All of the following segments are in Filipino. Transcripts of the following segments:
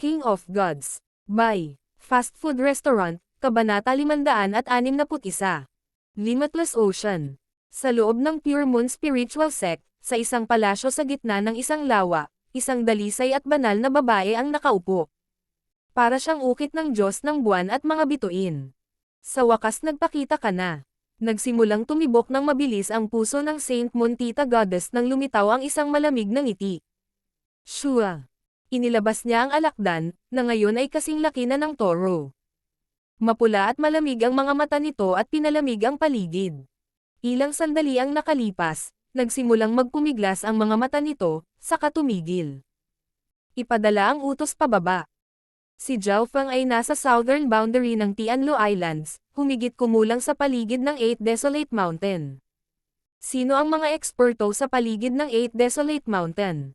King of Gods. By Fast Food Restaurant, Kabanata 561. Limitless Ocean. Sa loob ng Pure Moon Spiritual Sect, sa isang palasyo sa gitna ng isang lawa, isang dalisay at banal na babae ang nakaupo. Para siyang ukit ng Diyos ng buwan at mga bituin. Sa wakas nagpakita ka na. Nagsimulang tumibok ng mabilis ang puso ng Saint Moon Tita Goddess nang lumitaw ang isang malamig na ngiti. Shua. Inilabas niya ang alakdan, na ngayon ay kasing laki na ng toro. Mapula at malamig ang mga mata nito at pinalamig ang paligid. Ilang sandali ang nakalipas, nagsimulang magpumiglas ang mga mata nito, saka tumigil. Ipadala ang utos pababa. Si Zhao Feng ay nasa southern boundary ng Tianlu Islands, humigit kumulang sa paligid ng 8 Desolate Mountain. Sino ang mga eksperto sa paligid ng 8 Desolate Mountain?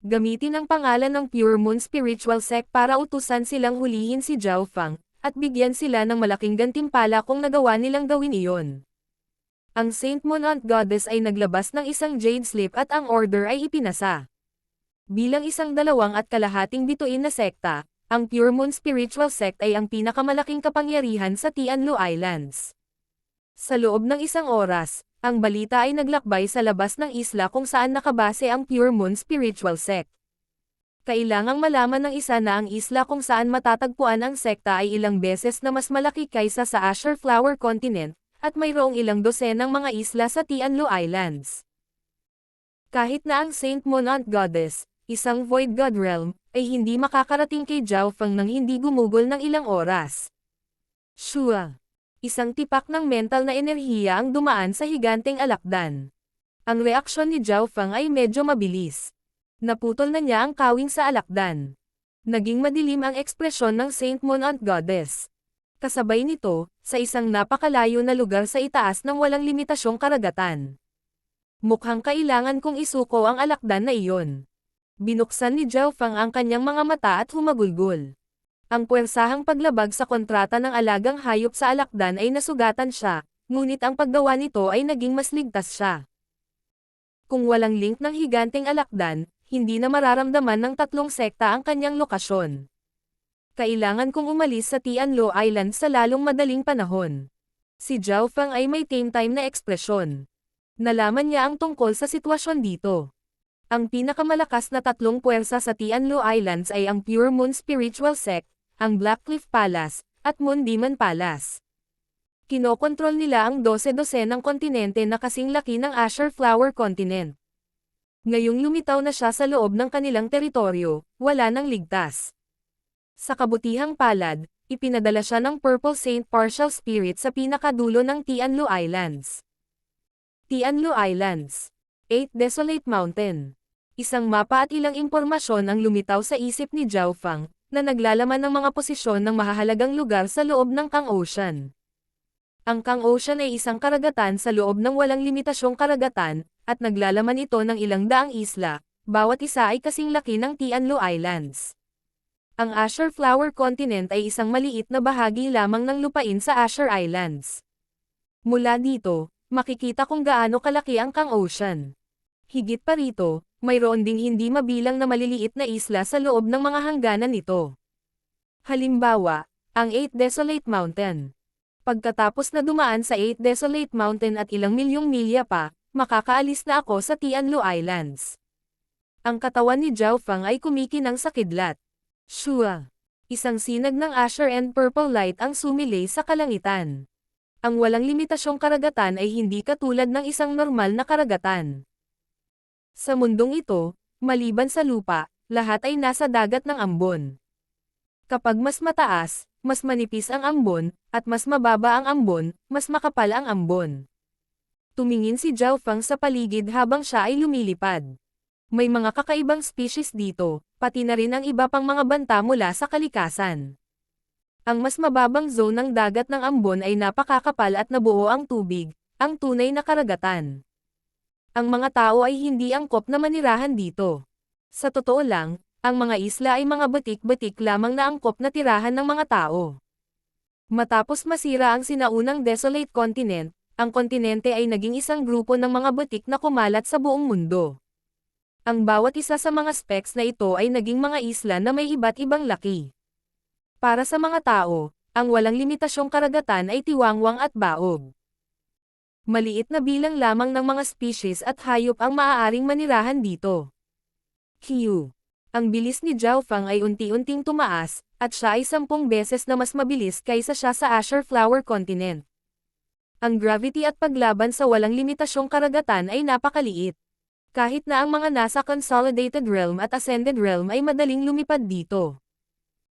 Gamitin ang pangalan ng Pure Moon Spiritual Sect para utusan silang hulihin si Zhao Feng, at bigyan sila ng malaking gantimpala kung nagawa nilang gawin iyon. Ang Saint Moon Aunt Goddess ay naglabas ng isang jade slip at ang order ay ipinasa. Bilang isang 2.5 bituin na sekta, ang Pure Moon Spiritual Sect ay ang pinakamalaking kapangyarihan sa Tianlu Islands. Sa loob ng isang oras, ang balita ay naglakbay sa labas ng isla kung saan nakabase ang Pure Moon Spiritual Sect. Kailangang malaman ng isa na ang isla kung saan matatagpuan ang sekta ay ilang beses na mas malaki kaysa sa Azure Flower Continent, at mayroong ilang dosenang mga isla sa Tianlu Islands. Kahit na ang Saint Moon Aunt Goddess, isang Void God Realm, ay hindi makakarating kay Zhao Feng nang hindi gumugol ng ilang oras. Shua. Isang tipak ng mental na enerhiya ang dumaan sa higanteng alakdan. Ang reaksyon ni Zhao Feng ay medyo mabilis. Naputol na niya ang kawing sa alakdan. Naging madilim ang ekspresyon ng Saint Moon Aunt Goddess. Kasabay nito, sa isang napakalayo na lugar sa itaas ng walang limitasyong karagatan. Mukhang kailangan kong isuko ang alakdan na iyon. Binuksan ni Zhao Feng ang kanyang mga mata at humagulgol. Ang puwersahang paglabag sa kontrata ng alagang hayop sa alakdan ay nasugatan siya, ngunit ang paggawa nito ay naging mas ligtas siya. Kung walang link ng higanteng alakdan, hindi na mararamdaman ng 3 sekta ang kanyang lokasyon. Kailangan kong umalis sa Tianlu Island sa lalong madaling panahon. Si Zhao Feng ay may tame time na ekspresyon. Nalaman niya ang tungkol sa sitwasyon dito. Ang pinakamalakas na 3 puwersa sa Tianlu Islands ay ang Pure Moon Spiritual Sect, ang Black Cliff Palace, at Moon Demon Palace. Kinokontrol nila ang 12 ng kontinente na kasing laki ng Azure Flower Continent. Ngayong lumitaw na siya sa loob ng kanilang teritoryo, wala nang ligtas. Sa kabutihang palad, ipinadala siya ng Purple Saint Partial Spirit sa pinakadulo ng Tianlu Islands. Tianlu Islands. 8 Desolate Mountain. Isang mapa at ilang impormasyon ang lumitaw sa isip ni Zhao Feng, na naglalaman ng mga posisyon ng mahahalagang lugar sa loob ng Kang Ocean. Ang Kang Ocean ay isang karagatan sa loob ng walang limitasyong karagatan, at naglalaman ito ng ilang daang isla, bawat isa ay kasing laki ng Tianlu Islands. Ang Azure Flower Continent ay isang maliit na bahagi lamang ng lupain sa Azure Islands. Mula dito, makikita kung gaano kalaki ang Kang Ocean. Higit pa rito, mayroon ding hindi mabilang na maliliit na isla sa loob ng mga hangganan nito. Halimbawa, ang 8 Desolate Mountain. Pagkatapos na dumaan sa 8 Desolate Mountain at ilang milyong milya pa, makakaalis na ako sa Tianlu Islands. Ang katawan ni Zhao Feng ay kumikinang sa kidlat. Shua. Isang sinag ng Azure and Purple Light ang sumilay sa kalangitan. Ang walang limitasyong karagatan ay hindi katulad ng isang normal na karagatan. Sa mundong ito, maliban sa lupa, lahat ay nasa dagat ng ambon. Kapag mas mataas, mas manipis ang ambon, at mas mababa ang ambon, mas makapal ang ambon. Tumingin si Zhao Feng sa paligid habang siya ay lumilipad. May mga kakaibang species dito, pati na rin ang iba pang mga banta mula sa kalikasan. Ang mas mababang zone ng dagat ng ambon ay napakakapal at nabuo ang tubig, ang tunay na karagatan. Ang mga tao ay hindi angkop na manirahan dito. Sa totoo lang, ang mga isla ay mga batik-batik lamang na angkop na tirahan ng mga tao. Matapos masira ang sinaunang Desolate Continent, ang kontinente ay naging isang grupo ng mga batik na kumalat sa buong mundo. Ang bawat isa sa mga specks na ito ay naging mga isla na may iba't ibang laki. Para sa mga tao, ang walang limitasyong karagatan ay tiwangwang at baog. Maliit na bilang lamang ng mga species at hayop ang maaaring manirahan dito. Q. Ang bilis ni Zhao Fang ay unti-unting tumaas, at siya ay 10 beses na mas mabilis kaysa siya sa Azure Flower Continent. Ang gravity at paglaban sa walang limitasyong karagatan ay napakaliit. Kahit na ang mga nasa Consolidated Realm at Ascended Realm ay madaling lumipad dito.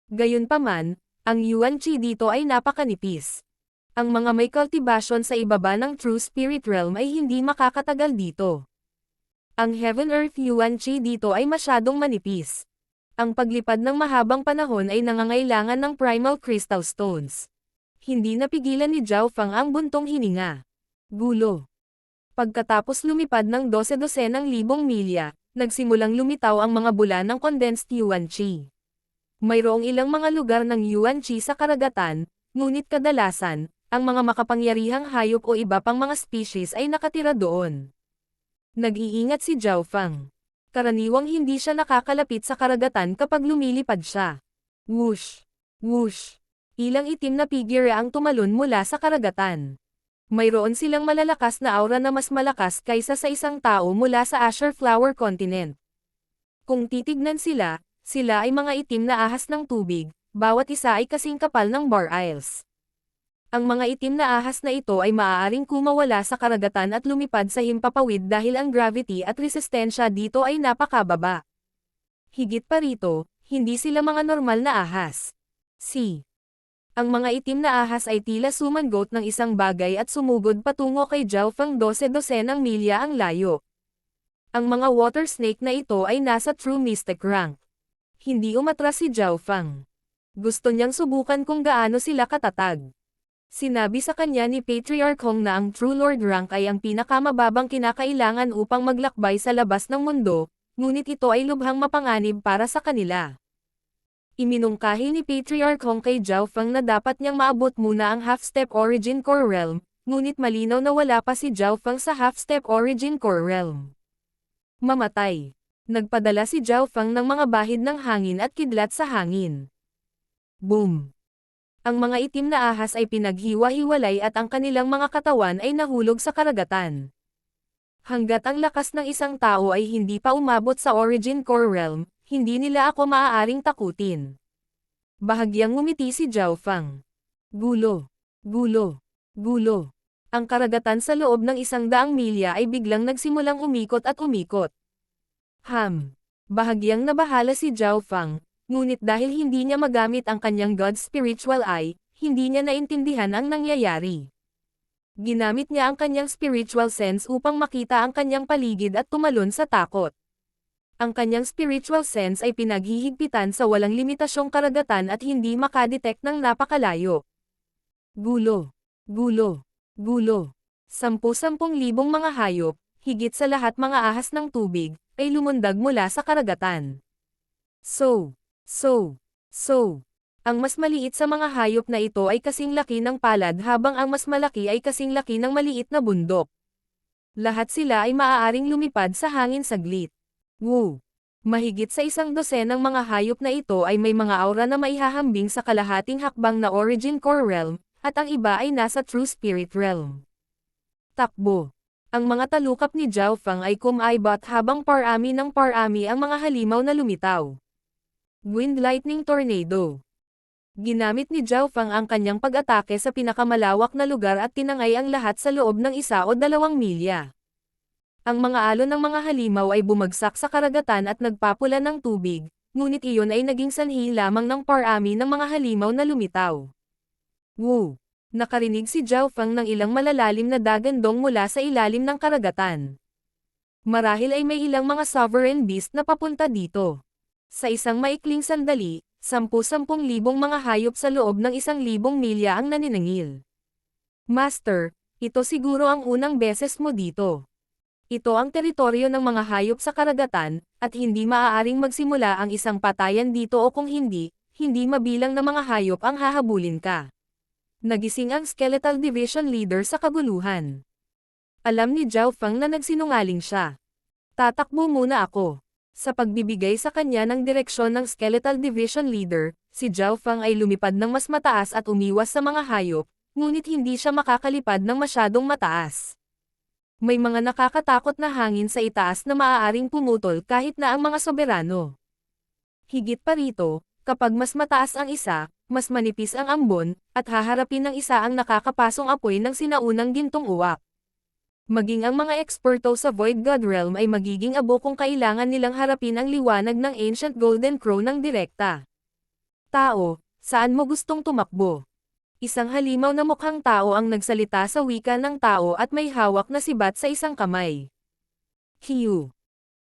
Gayunpaman, ang Yuan Qi dito ay napakanipis. Ang mga may cultivation sa ibaba ng True Spirit Realm ay hindi makakatagal dito. Ang Heaven Earth Yuan Qi dito ay masyadong manipis. Ang paglipad ng mahabang panahon ay nangangailangan ng Primal Crystal Stones. Hindi napigilan ni Zhao Fang ang buntong hininga. Gulo. Pagkatapos lumipad ng 12,000 milya, nagsimulang lumitaw ang mga bula ng condensed Yuan Qi. Mayroong ilang mga lugar ng Yuan Qi sa karagatan, ngunit kadalasan, ang mga makapangyarihang hayop o iba pang mga species ay nakatira doon. Nag-iingat si Zhao Fang. Karaniwang hindi siya nakakalapit sa karagatan kapag lumilipad siya. Whoosh! Whoosh! Ilang itim na figure ang tumalon mula sa karagatan. Mayroon silang malalakas na aura na mas malakas kaysa sa isang tao mula sa Azure Flower Continent. Kung titignan sila, sila ay mga itim na ahas ng tubig, bawat isa ay kasing kapal ng Bar Isles. Ang mga itim na ahas na ito ay maaaring kumawala sa karagatan at lumipad sa himpapawid dahil ang gravity at resistensya dito ay napakababa. Higit pa rito, hindi sila mga normal na ahas. C. Ang mga itim na ahas ay tila sumangot ng isang bagay at sumugod patungo kay Zhao Fang 12 milya ang layo. Ang mga water snake na ito ay nasa True Mystic rank. Hindi umatras si Zhao Fang. Gusto niyang subukan kung gaano sila katatag. Sinabi sa kanya ni Patriarch Hong na ang True Lord rank ay ang pinakamababang kinakailangan upang maglakbay sa labas ng mundo, ngunit ito ay lubhang mapanganib para sa kanila. Iminungkahi ni Patriarch Hong kay Zhao Fang na dapat niyang maabot muna ang Half-Step Origin Core Realm, ngunit malinaw na wala pa si Zhao Fang sa Half-Step Origin Core Realm. Mamatay. Nagpadala si Zhao Fang ng mga bahid ng hangin at kidlat sa hangin. Boom! Ang mga itim na ahas ay pinaghiwa-hiwalay at ang kanilang mga katawan ay nahulog sa karagatan. Hanggat ang lakas ng isang tao ay hindi pa umabot sa Origin Core Realm, hindi nila ako maaaring takutin. Bahagyang ngumiti si Zhao Fang. Gulo. Gulo. Gulo. Ang karagatan sa loob ng 100 milya ay biglang nagsimulang umikot at umikot. Bahagyang nabahala si Zhao Fang. Ngunit dahil hindi niya magamit ang kanyang God's Spiritual Eye, hindi niya naintindihan ang nangyayari. Ginamit niya ang kanyang spiritual sense upang makita ang kanyang paligid at tumalon sa takot. Ang kanyang spiritual sense ay pinaghihigpitan sa walang limitasyong karagatan at hindi makadetect ng napakalayo. Gulo. Gulo. Gulo. 10,000 mga hayop, higit sa lahat mga ahas ng tubig, ay lumundag mula sa karagatan. Ang mas maliit sa mga hayop na ito ay kasing laki ng palad habang ang mas malaki ay kasing laki ng maliit na bundok. Lahat sila ay maaaring lumipad sa hangin saglit. Woo! Mahigit sa 100 ng mga hayop na ito ay may mga aura na maihahambing sa kalahating hakbang na Origin Core Realm, at ang iba ay nasa True Spirit Realm. Takbo! Ang mga talukap ni Zhao Fang ay kumaibot habang parami ng parami ang mga halimaw na lumitaw. Wind Lightning Tornado. Ginamit ni Zhao Fang ang kanyang pag-atake sa pinakamalawak na lugar at tinangay ang lahat sa loob ng 1 o 2 milya. Ang mga alon ng mga halimaw ay bumagsak sa karagatan at nagpapula ng tubig, ngunit iyon ay naging sanhi lamang ng parami ng mga halimaw na lumitaw. Woo! Nakarinig si Zhao Fang ng ilang malalalim na dagandong mula sa ilalim ng karagatan. Marahil ay may ilang mga sovereign beast na papunta dito. Sa isang maikling sandali, 10,000 mga hayop sa loob ng 1,000 milya ang naniningil. Master, ito siguro ang unang beses mo dito. Ito ang teritoryo ng mga hayop sa karagatan, at hindi maaaring magsimula ang isang patayan dito o kung hindi, hindi mabilang na mga hayop ang hahabulin ka. Nagising ang Skeletal Division Leader sa kaguluhan. Alam ni Zhao Fang na nagsinungaling siya. Tatakbo muna ako. Sa pagbibigay sa kanya ng direksyon ng Skeletal Division Leader, si Zhao Feng ay lumipad ng mas mataas at umiwas sa mga hayop, ngunit hindi siya makakalipad ng masyadong mataas. May mga nakakatakot na hangin sa itaas na maaaring pumutol kahit na ang mga soberano. Higit pa rito, kapag mas mataas ang isa, mas manipis ang ambon, at haharapin ng isa ang nakakapasong apoy ng sinaunang gintong uwak. Maging ang mga eksperto sa Void God Realm ay magiging abo kung kailangan nilang harapin ang liwanag ng Ancient Golden Crow ng direkta. Tao, saan mo gustong tumakbo? Isang halimaw na mukhang tao ang nagsalita sa wika ng tao at may hawak na sibat sa isang kamay. Hiyu.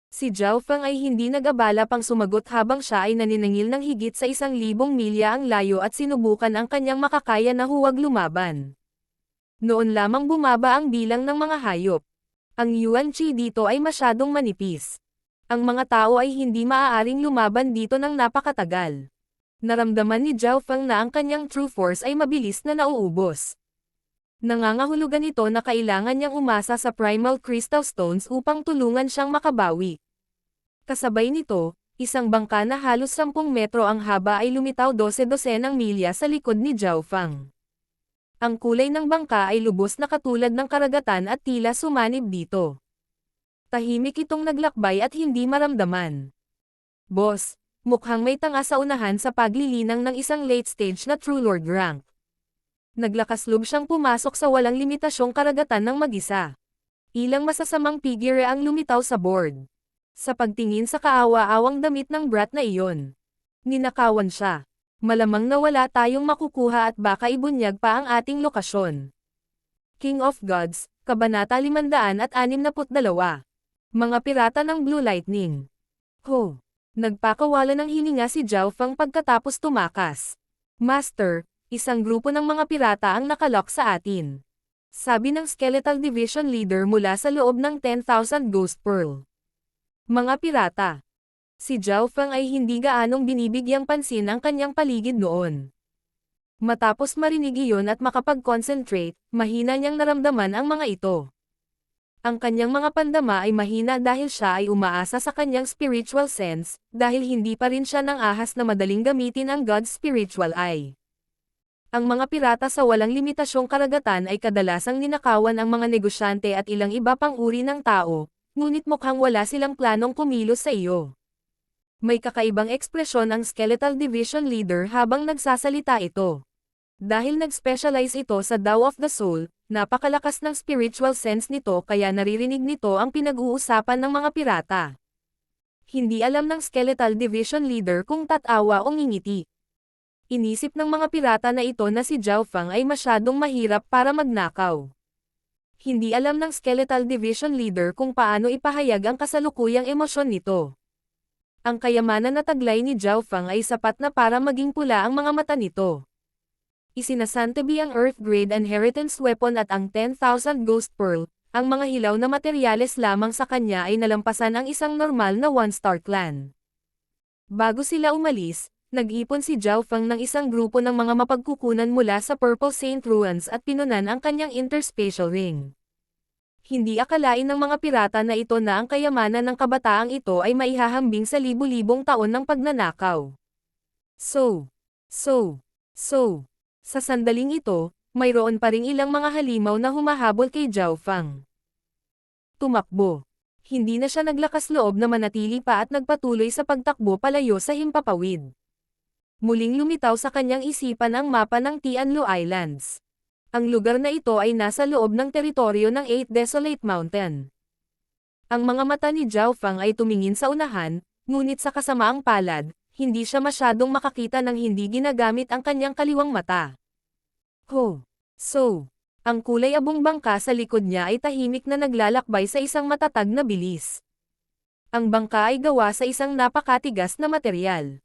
Si Zhao Feng ay hindi nag-abala pang sumagot habang siya ay naniningil ng higit sa 1,000 milya ang layo at sinubukan ang kanyang makakaya na huwag lumaban. Noon lamang bumaba ang bilang ng mga hayop. Ang Yuan Qi dito ay masyadong manipis. Ang mga tao ay hindi maaaring lumaban dito ng napakatagal. Naramdaman ni Zhao Feng na ang kanyang true force ay mabilis na nauubos. Nangangahulugan ito na kailangan niyang umasa sa Primal Crystal Stones upang tulungan siyang makabawi. Kasabay nito, isang bangka na halos 10 metro ang haba ay lumitaw 12-dosenang milya sa likod ni Zhao Feng. Ang kulay ng bangka ay lubos na katulad ng karagatan at tila sumanib dito. Tahimik itong naglakbay at hindi maramdaman. Boss, mukhang may tanga sa unahan sa paglilinang ng isang late stage na True Lord rank. Naglakas loob siyang pumasok sa walang limitasyong karagatan ng mag-isa. Ilang masasamang figure ang lumitaw sa board. Sa pagtingin sa kaawa-awang damit ng brat na iyon, ninakawan siya. Malamang na wala tayong makukuha at baka ibunyag pa ang ating lokasyon. King of Gods, Kabanata 562. Mga pirata ng Blue Lightning. Ho! Nagpakawala ng hininga si Zhao Feng pagkatapos tumakas. Master, isang grupo ng mga pirata ang nakalock sa atin. Sabi ng Skeletal Division Leader mula sa loob ng 10,000 Ghost Pearl. Mga pirata. Si Zhao Feng ay hindi gaanong binibigyang pansin ang kanyang paligid noon. Matapos marinig iyon at makapag-concentrate, mahina niyang naramdaman ang mga ito. Ang kanyang mga pandama ay mahina dahil siya ay umaasa sa kanyang spiritual sense, dahil hindi pa rin siya nang ahas na madaling gamitin ang God's spiritual eye. Ang mga pirata sa walang limitasyong karagatan ay kadalasang ninakawan ang mga negosyante at ilang iba pang uri ng tao, ngunit mukhang wala silang planong kumilos sa iyo. May kakaibang ekspresyon ang Skeletal Division Leader habang nagsasalita ito. Dahil nag-specialize ito sa Tao of the Soul, napakalakas ng spiritual sense nito kaya naririnig nito ang pinag-uusapan ng mga pirata. Hindi alam ng Skeletal Division Leader kung tatawa o ngingiti. Inisip ng mga pirata na ito na si Zhao Feng ay masyadong mahirap para magnakaw. Hindi alam ng Skeletal Division Leader kung paano ipahayag ang kasalukuyang emosyon nito. Ang kayamanan na taglay ni Zhao Feng ay sapat na para maging pula ang mga mata nito. Isinasantabi ang Earth Grade Inheritance Weapon at ang 10,000 Ghost Pearl, ang mga hilaw na materyales lamang sa kanya ay nalampasan ang isang normal na one-star clan. Bago sila umalis, nag-ipon si Zhao Feng ng isang grupo ng mga mapagkukunan mula sa Purple Saint Ruins at pinunan ang kanyang interspatial ring. Hindi akalain ng mga pirata na ito na ang kayamanan ng kabataang ito ay maihahambing sa libu-libong taon ng pagnanakaw. Sa sandaling ito, mayroon pa ring ilang mga halimaw na humahabol kay Zhao Feng. Tumakbo. Hindi na siya naglakas loob na manatili pa at nagpatuloy sa pagtakbo palayo sa himpapawid. Muling lumitaw sa kanyang isipan ang mapa ng Tianlu Islands. Ang lugar na ito ay nasa loob ng teritoryo ng 8 Desolate Mountain. Ang mga mata ni Zhao Feng ay tumingin sa unahan, ngunit sa kasamaang palad, hindi siya masyadong makakita ng hindi ginagamit ang kanyang kaliwang mata. Ang kulay abong bangka sa likod niya ay tahimik na naglalakbay sa isang matatag na bilis. Ang bangka ay gawa sa isang napakatigas na materyal.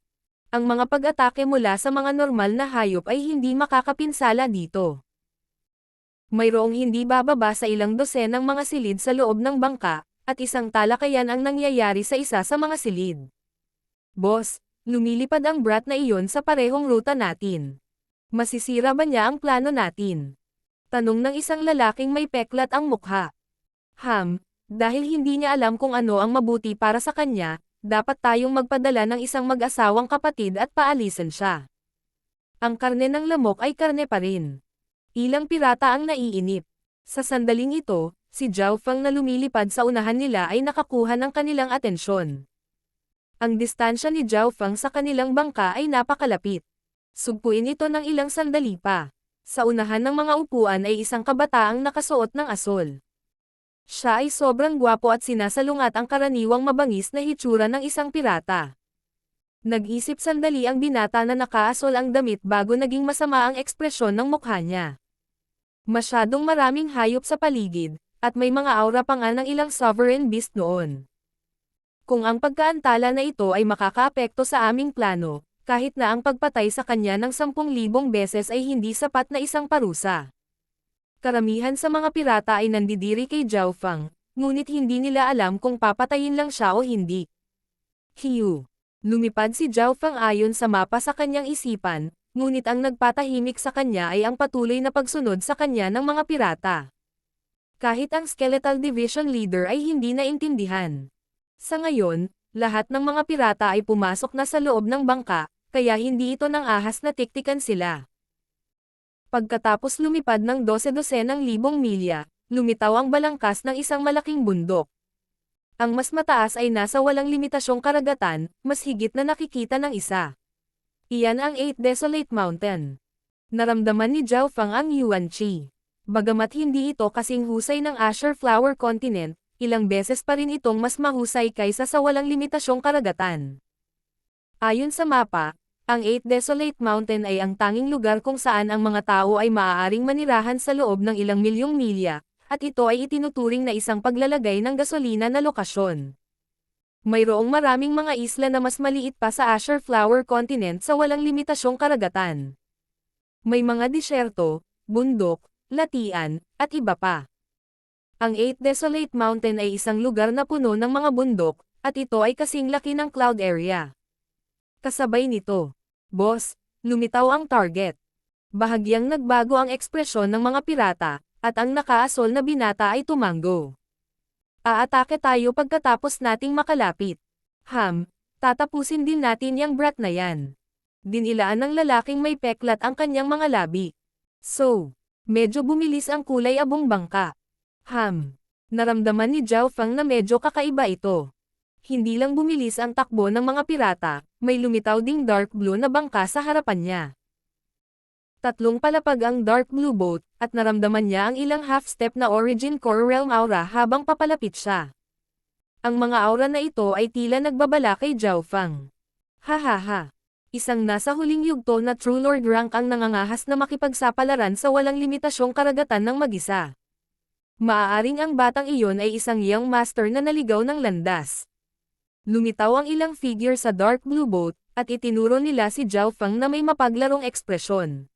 Ang mga pag-atake mula sa mga normal na hayop ay hindi makakapinsala dito. Mayroong hindi bababa sa ilang dosenang mga silid sa loob ng bangka, at isang talakayan ang nangyayari sa isa sa mga silid. Boss, lumilipad ang brat na iyon sa parehong ruta natin. Masisira ba niya ang plano natin? Tanong ng isang lalaking may peklat ang mukha. Dahil hindi niya alam kung ano ang mabuti para sa kanya, dapat tayong magpadala ng isang mag-asawang kapatid at paalisan siya. Ang karne ng lamok ay karne pa rin. Ilang pirata ang naiinip. Sa sandaling ito, si Zhao Feng na lumilipad sa unahan nila ay nakakuha ng kanilang atensyon. Ang distansya ni Zhao Feng sa kanilang bangka ay napakalapit. Sugpuin ito ng ilang sandali pa. Sa unahan ng mga upuan ay isang kabataang nakasuot ng asol. Siya ay sobrang gwapo at sinasalungat ang karaniwang mabangis na hitsura ng isang pirata. Nag-isip sandali ang binata na nakaasol ang damit bago naging masama ang ekspresyon ng mukha niya. Masyadong maraming hayop sa paligid, at may mga aura pa nga ng ilang sovereign beast noon. Kung ang pagkaantala na ito ay makakaapekto sa aming plano, kahit na ang pagpatay sa kanya ng 10,000 beses ay hindi sapat na isang parusa. Karamihan sa mga pirata ay nandidiri kay Zhao Feng, ngunit hindi nila alam kung papatayin lang siya o hindi. Hiu. Lumipad si Zhao Feng ayon sa mapa sa kanyang isipan, ngunit ang nagpatahimik sa kanya ay ang patuloy na pagsunod sa kanya ng mga pirata. Kahit ang Skeletal Division Leader ay hindi naintindihan. Sa ngayon, lahat ng mga pirata ay pumasok na sa loob ng bangka, kaya hindi ito nang ahas na tiktikan sila. Pagkatapos lumipad ng 12,000 milya, lumitaw ang balangkas ng isang malaking bundok. Ang mas mataas ay nasa walang limitasyong karagatan, mas higit na nakikita ng isa. Iyan ang 8 Desolate Mountain. Naramdaman ni Zhao Feng ang Yuan-Chi. Bagamat hindi ito kasing husay ng Azure Flower Continent, ilang beses pa rin itong mas mahusay kaysa sa walang limitasyong karagatan. Ayon sa mapa, ang 8 Desolate Mountain ay ang tanging lugar kung saan ang mga tao ay maaaring manirahan sa loob ng ilang milyong milya, at ito ay itinuturing na isang paglalagay ng gasolina na lokasyon. Mayroong maraming mga isla na mas maliit pa sa Azure Flower Continent sa walang limitasyong karagatan. May mga disyerto, bundok, latian, at iba pa. Ang 8 Desolate Mountain ay isang lugar na puno ng mga bundok, at ito ay kasing laki ng cloud area. Kasabay nito, boss, lumitaw ang target. Bahagyang nagbago ang ekspresyon ng mga pirata, at ang nakaasol na binata ay tumango. Aatake tayo pagkatapos nating makalapit. Tatapusin din natin yang brat na yan. Dinilaan ng lalaking may peklat ang kanyang mga labi. So, medyo bumilis ang kulay abong bangka. Naramdaman ni Zhao Feng na medyo kakaiba ito. Hindi lang bumilis ang takbo ng mga pirata, may lumitaw ding dark blue na bangka sa harapan niya. Tatlong palapag ang dark blue boat, at naramdaman niya ang ilang half-step na Origin Core Realm aura habang papalapit siya. Ang mga aura na ito ay tila nagbabala kay Zhao Feng. Hahaha. Isang nasa huling yugto na True Lord rank ang nangangahas na makipagsapalaran sa walang limitasyong karagatan ng mag-isa. Maaaring ang batang iyon ay isang young master na naligaw ng landas. Lumitaw ang ilang figure sa dark blue boat, at itinuro nila si Zhao Feng na may mapaglarong ekspresyon.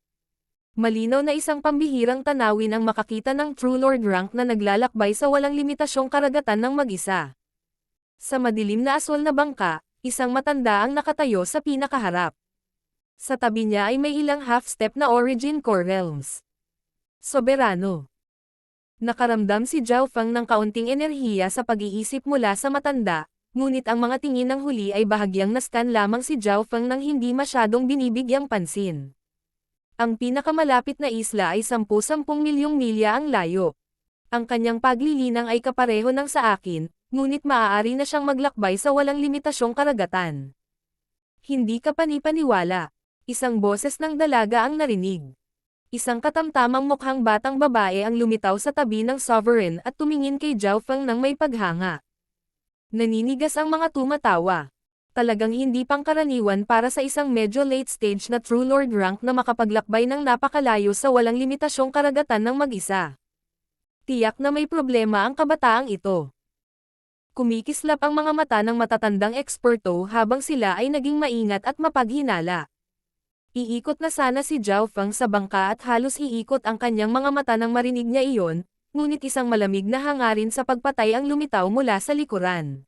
Malinaw na isang pambihirang tanawin ang makakita ng True Lord rank na naglalakbay sa walang limitasyong karagatan ng mag-isa. Sa madilim na aswal na bangka, isang matanda ang nakatayo sa pinakaharap. Sa tabi niya ay may ilang half-step na Origin Core Realms. Soberano. Nakaramdam si Zhao Feng ng kaunting enerhiya sa pag-iisip mula sa matanda, ngunit ang mga tingin ng huli ay bahagyang nascan lamang si Zhao Feng nang hindi masyadong binibigyang pansin. Ang pinakamalapit na isla ay 10,000 milyong milya ang layo. Ang kanyang paglilinang ay kapareho ng sa akin, ngunit maaari na siyang maglakbay sa walang limitasyong karagatan. Hindi ka panipaniwala. Isang boses ng dalaga ang narinig. Isang katamtamang mukhang batang babae ang lumitaw sa tabi ng sovereign at tumingin kay Zhao Feng nang may paghanga. Naninigas ang mga tumatawa. Talagang hindi pangkaraniwan para sa isang medyo late stage na True Lord rank na makapaglakbay ng napakalayo sa walang limitasyong karagatan ng mag-isa. Tiyak na may problema ang kabataang ito. Kumikislap ang mga mata ng matatandang eksperto habang sila ay naging maingat at mapaghinala. Iikot na sana si Zhao Feng sa bangka at halos iikot ang kanyang mga mata nang marinig niya iyon, ngunit isang malamig na hangarin sa pagpatay ang lumitaw mula sa likuran.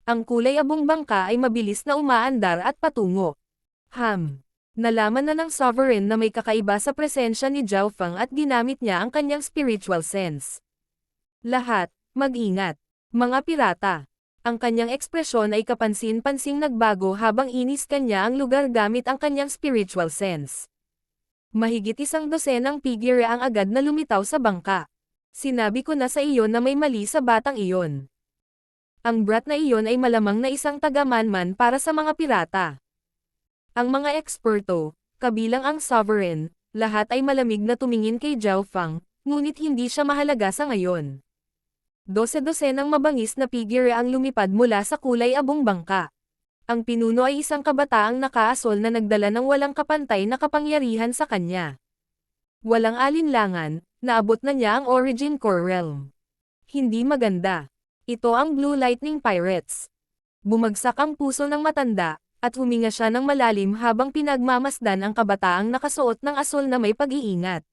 Ang kulay abong bangka ay mabilis na umaandar at patungo. Nalaman na ng sovereign na may kakaiba sa presensya ni Zhao Feng at ginamit niya ang kanyang spiritual sense. Lahat, mag-ingat. Mga pirata. Ang kanyang ekspresyon ay kapansin-pansing nagbago habang inis kanya ang lugar gamit ang kanyang spiritual sense. Mahigit 100 figure ang agad na lumitaw sa bangka. Sinabi ko na sa iyo na may mali sa batang iyon. Ang brat na iyon ay malamang na isang taga-manman para sa mga pirata. Ang mga eksperto, kabilang ang sovereign, lahat ay malamig na tumingin kay Zhao Fang, ngunit hindi siya mahalaga sa ngayon. 12-dosenang mabangis na figure ang lumipad mula sa kulay abong bangka. Ang pinuno ay isang kabataang nakaasol na nagdala ng walang kapantay na kapangyarihan sa kanya. Walang alinlangan, naabot na niya ang Origin Core Realm. Hindi maganda. Ito ang Blue Lightning Pirates. Bumagsak ang puso ng matanda, at huminga siya ng malalim habang pinagmamasdan ang kabataang nakasuot ng asol na may pag-iingat.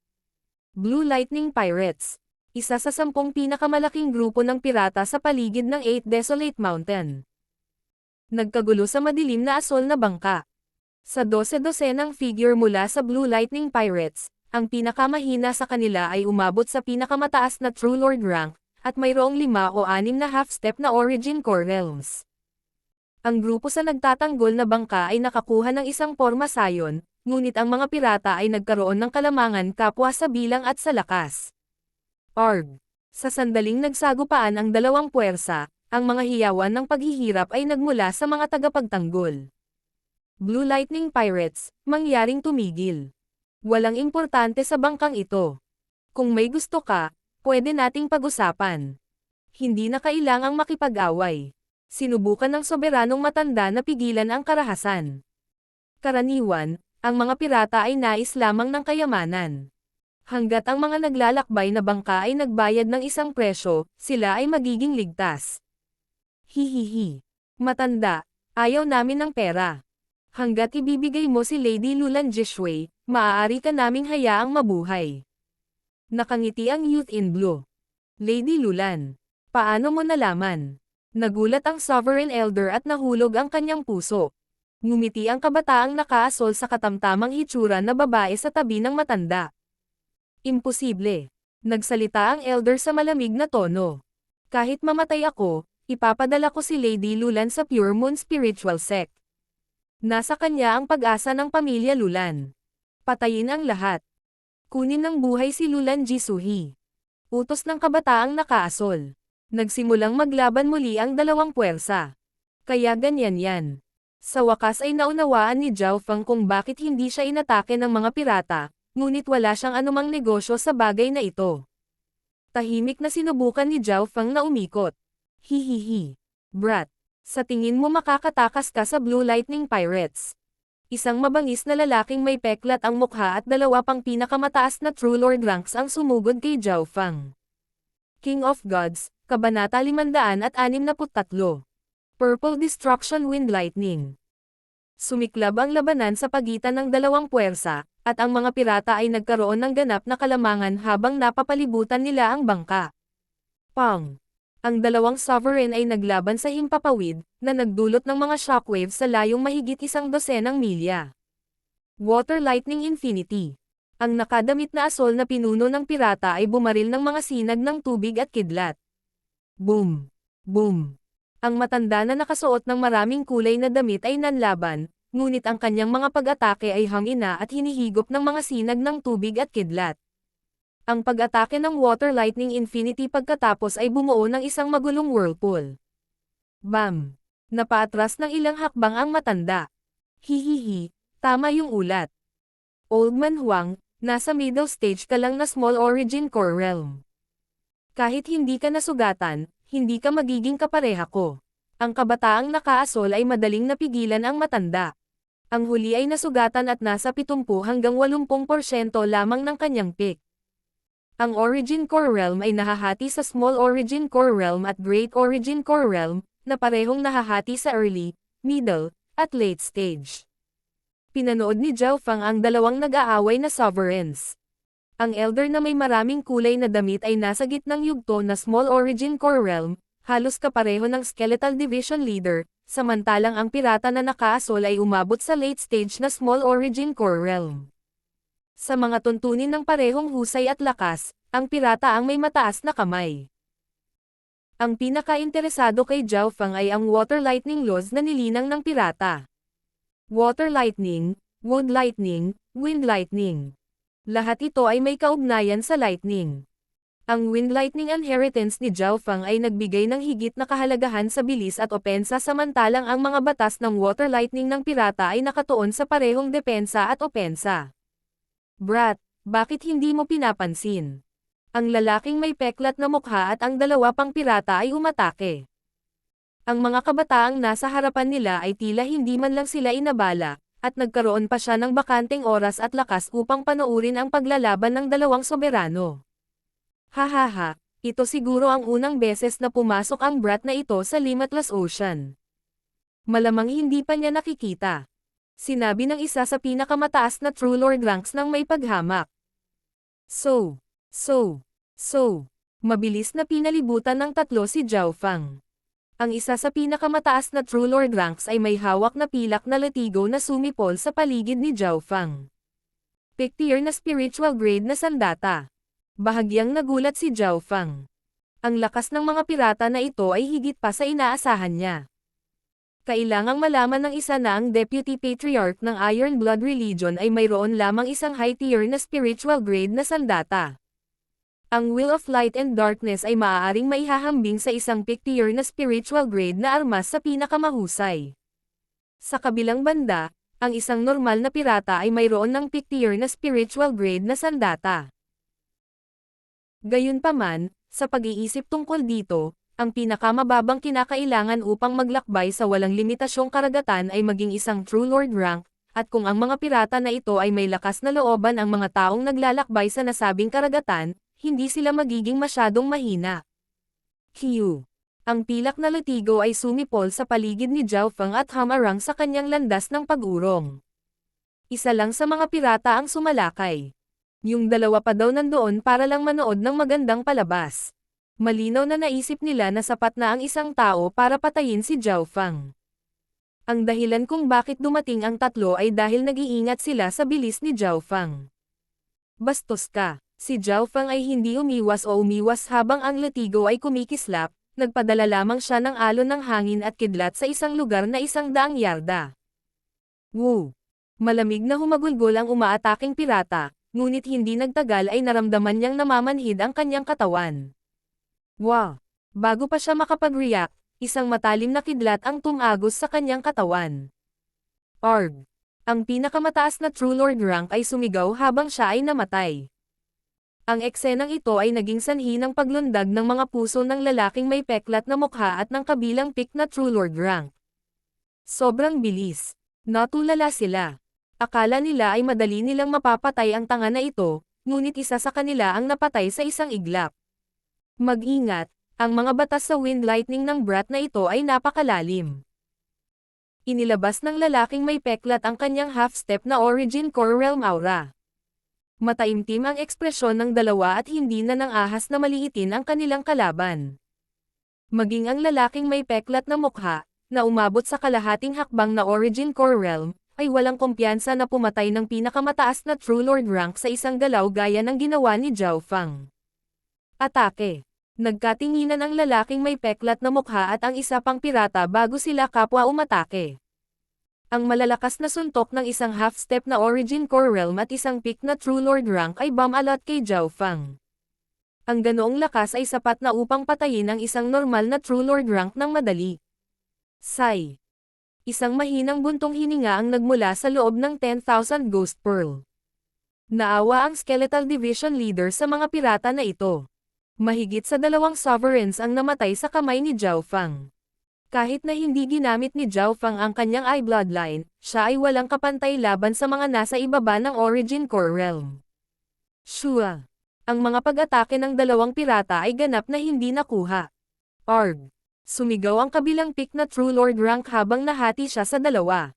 Blue Lightning Pirates. Isa sa 10 pinakamalaking grupo ng pirata sa paligid ng 8 Desolate Mountain. Nagkagulo sa madilim na asol na bangka. Sa 12-dosenang figure mula sa Blue Lightning Pirates, ang pinakamahina sa kanila ay umabot sa pinakamataas na True Lord rank, at mayroong 5 o 6 na half-step na Origin Core Realms. Ang grupo sa nagtatanggol na bangka ay nakakuha ng isang porma sayon, ngunit ang mga pirata ay nagkaroon ng kalamangan kapwa sa bilang at sa lakas. Arg! Sa sandaling nagsagupaan ang dalawang puwersa, ang mga hiyawan ng paghihirap ay nagmula sa mga tagapagtanggol. Blue Lightning Pirates, mangyaring tumigil. Walang importante sa bangkang ito. Kung may gusto ka, pwede nating pag-usapan. Hindi na kailangang makipag-away. Sinubukan ng soberanong matanda na pigilan ang karahasan. Karaniwan, ang mga pirata ay nais lamang ng kayamanan. Hanggat ang mga naglalakbay na bangka ay nagbayad ng isang presyo, sila ay magiging ligtas. Hihihi. Matanda, ayaw namin ng pera. Hanggat ibibigay mo si Lady Lulan Jishui, maaari ka naming hayaang mabuhay. Nakangiti ang youth in blue. Lady Lulan, paano mo nalaman? Nagulat ang Sovereign Elder at nahulog ang kanyang puso. Ngumiti ang kabataang nakaasol sa katamtamang hitsura na babae sa tabi ng matanda. Imposible. Nagsalita ang Elder sa malamig na tono. Kahit mamatay ako, ipapadala ko si Lady Lulan sa Pure Moon Spiritual Sect. Nasa kanya ang pag-asa ng pamilya Lulan. Patayin ang lahat. Kunin ng buhay si Lulan Jisuhi. Utos ng kabataang nakaasol. Nagsimulang maglaban muli ang dalawang puwersa. Kaya ganyan yan. Sa wakas ay naunawaan ni Zhao Fang kung bakit hindi siya inatake ng mga pirata, ngunit wala siyang anumang negosyo sa bagay na ito. Tahimik na sinubukan ni Zhao Fang na umikot. Hihihi. Brat, sa tingin mo makakatakas ka sa Blue Lightning Pirates? Isang mabangis na lalaking may peklat ang mukha at 2 pang pinakamataas na True Lord ranks ang sumugod kay Zhao Fang. King of Gods, Kabanata 563. Purple Destruction Wind Lightning. Sumiklab ang labanan sa pagitan ng dalawang puwersa, at ang mga pirata ay nagkaroon ng ganap na kalamangan habang napapalibutan nila ang bangka. Pang! Ang dalawang sovereign ay naglaban sa himpapawid, na nagdulot ng mga shockwaves sa layong mahigit 100 milya. Water Lightning Infinity. Ang nakadamit na asol na pinuno ng pirata ay bumaril ng mga sinag ng tubig at kidlat. Boom! Boom! Ang matanda na nakasuot ng maraming kulay na damit ay nanlaban, ngunit ang kanyang mga pag-atake ay hangina at hinihigop ng mga sinag ng tubig at kidlat. Ang pag-atake ng Water Lightning Infinity pagkatapos ay bumuo ng isang magulong whirlpool. Bam! Napaatras ng ilang hakbang ang matanda. Hihihi, tama yung ulat. Old Man Huang, nasa middle stage ka lang na Small Origin Core Realm. Kahit hindi ka nasugatan, hindi ka magiging kapareha ko. Ang kabataang nakaasol ay madaling napigilan ang matanda. Ang huli ay nasugatan at nasa 70 hanggang 80% lamang ng kanyang pick. Ang Origin Core Realm ay nahahati sa Small Origin Core Realm at Great Origin Core Realm, na parehong nahahati sa early, middle, at late stage. Pinanood ni Zhao Fang ang dalawang nag-aaway na sovereigns. Ang elder na may maraming kulay na damit ay nasa gitnang yugto na Small Origin Core Realm, halos kapareho ng Skeletal Division Leader, samantalang ang pirata na nakaasol ay umabot sa late stage na Small Origin Core Realm. Sa mga tuntunin ng parehong husay at lakas, ang pirata ang may mataas na kamay. Ang pinaka-interesado kay Zhao Feng ay ang water lightning laws na nilinang ng pirata. Water lightning, wood lightning, wind lightning. Lahat ito ay may kaugnayan sa lightning. Ang wind lightning inheritance ni Zhao Feng ay nagbigay ng higit na kahalagahan sa bilis at opensa samantalang ang mga batas ng water lightning ng pirata ay nakatuon sa parehong depensa at opensa. Brat, bakit hindi mo pinapansin? Ang lalaking may peklat na mukha at ang dalawa pang pirata ay umatake. Ang mga kabataang nasa harapan nila ay tila hindi man lang sila inabala, at nagkaroon pa siya ng bakanteng oras at lakas upang panoorin ang paglalaban ng dalawang soberano. Hahaha, ito siguro ang unang beses na pumasok ang brat na ito sa Limitless Ocean. Malamang hindi pa niya nakikita. Sinabi ng isa sa pinakamataas na True Lord ranks ng may paghamak. Mabilis na pinalibutan ng tatlo si Zhao Feng. Ang isa sa pinakamataas na True Lord ranks ay may hawak na pilak na latigo na sumipol sa paligid ni Zhao Feng. Pictier na spiritual grade na sandata. Bahagyang nagulat si Zhao Feng. Ang lakas ng mga pirata na ito ay higit pa sa inaasahan niya. Kailangang malaman ng isa na ang Deputy Patriarch ng Iron Blood Religion ay mayroon lamang isang high tier na spiritual grade na sandata. Ang Will of Light and Darkness ay maaaring maihahambing sa isang peak tier na spiritual grade na armas sa pinakamahusay. Sa kabilang banda, ang isang normal na pirata ay mayroon ng peak tier na spiritual grade na sandata. Gayunpaman, sa pag-iisip tungkol dito, ang pinakamababang kinakailangan upang maglakbay sa walang limitasyong karagatan ay maging isang True Lord rank, at kung ang mga pirata na ito ay may lakas na looban ang mga taong naglalakbay sa nasabing karagatan, hindi sila magiging masyadong mahina. Q. Ang pilak na latigo ay sumipol sa paligid ni Zhao Feng at hamarang sa kanyang landas ng pag-urong. Isa lang sa mga pirata ang sumalakay. Yung dalawa pa daw nandoon para lang manood ng magandang palabas. Malinaw na naisip nila na sapat na ang isang tao para patayin si Zhao Feng. Ang dahilan kung bakit dumating ang tatlo ay dahil nag-iingat sila sa bilis ni Zhao Feng. Bastos ka. Si Zhao Feng ay hindi umiwas habang ang latigo ay kumikislap, nagpadala lamang siya ng alon ng hangin at kidlat sa isang lugar na 100 yarda. Woo! Malamig na humagulgol ang umaataking pirata, ngunit hindi nagtagal ay naramdaman niyang namamanhid ang kanyang katawan. Wow! Bago pa siya makapag-react, isang matalim na kidlat ang tumagos sa kanyang katawan. Arg! Ang pinakamataas na True Lord rank ay sumigaw habang siya ay namatay. Ang eksenang ito ay naging sanhi ng paglundag ng mga puso ng lalaking may peklat na mukha at ng kabilang pick na True Lord rank. Sobrang bilis. Natulala sila. Akala nila ay madali nilang mapapatay ang tanga na ito, ngunit isa sa kanila ang napatay sa isang iglap. Mag-ingat, ang mga batas sa wind lightning ng brat na ito ay napakalalim. Inilabas ng lalaking may peklat ang kanyang half-step na Origin Core Realm Aura. Mataimtim ang ekspresyon ng dalawa at hindi na nang ahas na maliitin ang kanilang kalaban. Maging ang lalaking may peklat na mukha, na umabot sa kalahating hakbang na Origin Core Realm, ay walang kumpiyansa na pumatay ng pinakamataas na True Lord rank sa isang galaw gaya ng ginawa ni Zhao Feng. Atake. Nagkatinginan ang lalaking may peklat na mukha at ang isa pang pirata bago sila kapwa umatake. Ang malalakas na suntok ng isang half-step na Origin Core Realm at isang peak na True Lord rank ay bumalot kay Zhao Feng. Ang ganoong lakas ay sapat na upang patayin ang isang normal na True Lord rank ng madali. Sigh. Isang mahinang buntong hininga ang nagmula sa loob ng 10,000 Ghost Pearl. Naawa ang Skeletal Division leader sa mga pirata na ito. Mahigit sa 2 sovereigns ang namatay sa kamay ni Zhao Feng. Kahit na hindi ginamit ni Zhao Feng ang kanyang eye bloodline, siya ay walang kapantay laban sa mga nasa ibaba ng Origin Core Realm. Shua! Ang mga pag-atake ng dalawang pirata ay ganap na hindi nakuha. Arg! Sumigaw ang kabilang pick na True Lord rank habang nahati siya sa dalawa.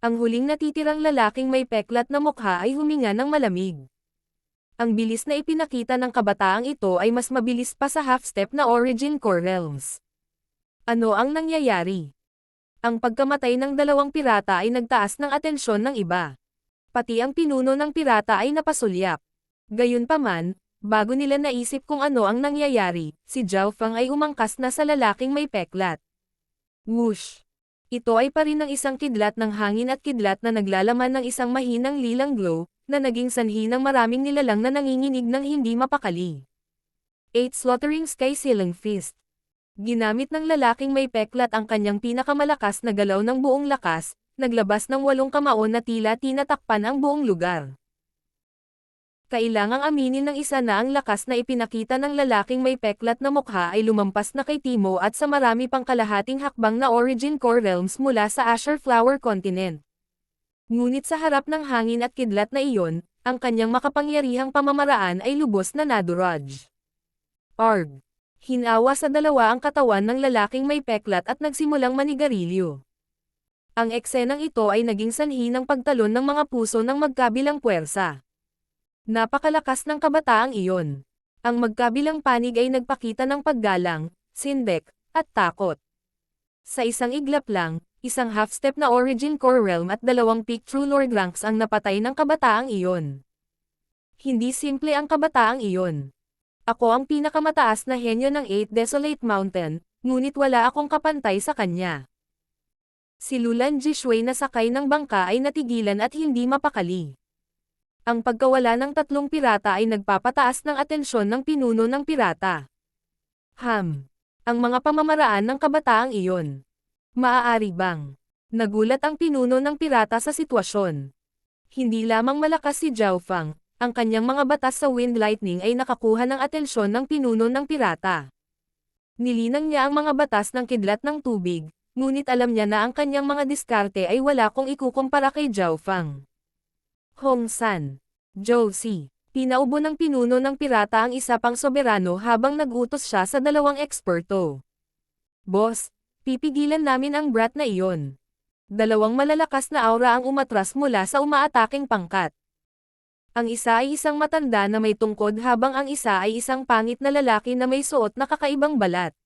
Ang huling natitirang lalaking may peklat na mukha ay huminga ng malamig. Ang bilis na ipinakita ng kabataang ito ay mas mabilis pa sa half-step na Origin Core Realms. Ano ang nangyayari? Ang pagkamatay ng dalawang pirata ay nagtaas ng atensyon ng iba. Pati ang pinuno ng pirata ay napasulyap. Gayunpaman, Bago nila naisip kung ano ang nangyayari, si Zhao Feng ay umangkas na sa lalaking may peklat. Whoosh! Ito ay pa rin ng isang kidlat ng hangin at kidlat na naglalaman ng isang mahinang lilang glow, na naging sanhi ng maraming nilalang na nanginginig ng hindi mapakali. 8 Slaughtering Sky Ceiling Fist. Ginamit ng lalaking may peklat ang kanyang pinakamalakas na galaw ng buong lakas, naglabas ng 8 kamao na tila tinatakpan ang buong lugar. Kailangang aminin ng isa na ang lakas na ipinakita ng lalaking may peklat na mukha ay lumampas na kay Timo at sa marami pang kalahating hakbang na Origin Core Realms mula sa Azure Flower Continent. Ngunit sa harap ng hangin at kidlat na iyon, ang kanyang makapangyarihang pamamaraan ay lubos na naduraj. Arg! Hinawa sa dalawa ang katawan ng lalaking may peklat at nagsimulang manigarilyo. Ang eksenang ito ay naging sanhi ng pagtalon ng mga puso ng magkabilang puwersa. Napakalakas ng kabataang iyon. Ang magkabilang panig ay nagpakita ng paggalang, sindek, at takot. Sa isang iglap lang, isang half-step na Origin Core Realm at 2 Peak True Lord ranks ang napatay ng kabataang iyon. Hindi simple ang kabataang iyon. Ako ang pinakamataas na henyo ng 8 Desolate Mountain, ngunit wala akong kapantay sa kanya. Si Lulan Jishui na sakay ng bangka ay natigilan at hindi mapakali. Ang pagkawala ng 3 pirata ay nagpapataas ng atensyon ng pinuno ng pirata. Ang mga pamamaraan ng kabataang iyon. Maaari bang? Nagulat ang pinuno ng pirata sa sitwasyon. Hindi lamang malakas si Zhao Feng, ang kanyang mga batas sa Wind Lightning ay nakakuha ng atensyon ng pinuno ng pirata. Nilinang niya ang mga batas ng kidlat ng tubig, ngunit alam niya na ang kanyang mga diskarte ay wala kung ikukumpara kay Zhao Feng. Hong San. Josie. Pinaubo ng pinuno ng pirata ang isa pang soberano habang nagutos siya sa 2 eksperto. Boss, pipigilan namin ang brat na iyon. 2 malalakas na aura ang umatras mula sa umaataking pangkat. Ang isa ay isang matanda na may tungkod habang ang isa ay isang pangit na lalaki na may suot na kakaibang balat.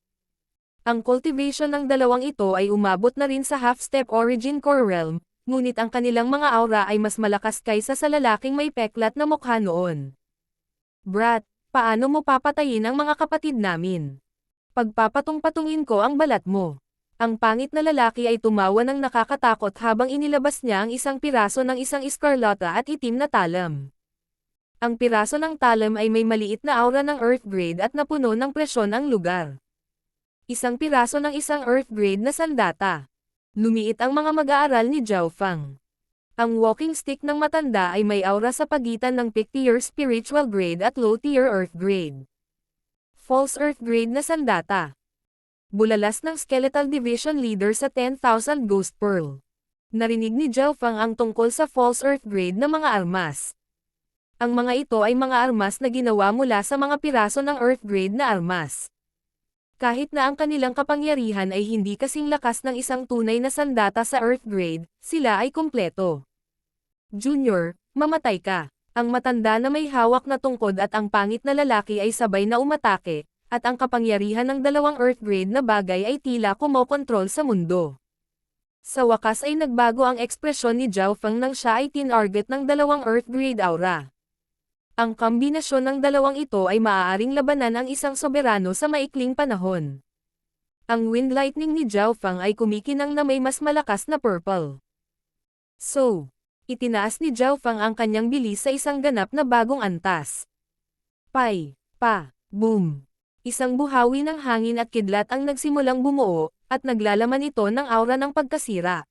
Ang cultivation ng 2 ito ay umabot na rin sa half-step Origin Core Realm, ngunit ang kanilang mga aura ay mas malakas kaysa sa lalaking may peklat na mukha noon. Brat, paano mo papatayin ang mga kapatid namin? Pagpapatong-patungin ko ang balat mo. Ang pangit na lalaki ay tumawa ng nakakatakot habang inilabas niya ang isang piraso ng isang escarlata at itim na talam. Ang piraso ng talam ay may maliit na aura ng Earth Grade at napuno ng presyon ang lugar. Isang piraso ng isang Earth Grade na sandata. Lumiit ang mga mag-aaral ni Zhao Feng. Ang walking stick ng matanda ay may aura sa pagitan ng peak-tier spiritual grade at low-tier earth grade. False earth grade na sandata. Bulalas ng skeletal division leader sa 10,000 Ghost Pearl. Narinig ni Zhao Feng ang tungkol sa false earth grade na mga armas. Ang mga ito ay mga armas na ginawa mula sa mga piraso ng earth grade na armas. Kahit na ang kanilang kapangyarihan ay hindi kasing lakas ng isang tunay na sandata sa Earth Grade, sila ay kumpleto. Junior, mamatay ka. Ang matanda na may hawak na tungkod at ang pangit na lalaki ay sabay na umatake, at ang kapangyarihan ng 2 Earth Grade na bagay ay tila kumokontrol sa mundo. Sa wakas ay nagbago ang ekspresyon ni Zhao Feng nang siya ay tinarget ng 2 Earth Grade aura. Ang kombinasyon ng 2 ito ay maaaring labanan ang isang soberano sa maikling panahon. Ang Wind Lightning ni Zhao Feng ay kumikinang na may mas malakas na purple. So, itinaas ni Zhao Feng ang kanyang bilis sa isang ganap na bagong antas. Boom! Isang buhawi ng hangin at kidlat ang nagsimulang bumuo, at naglalaman ito ng aura ng pagkasira.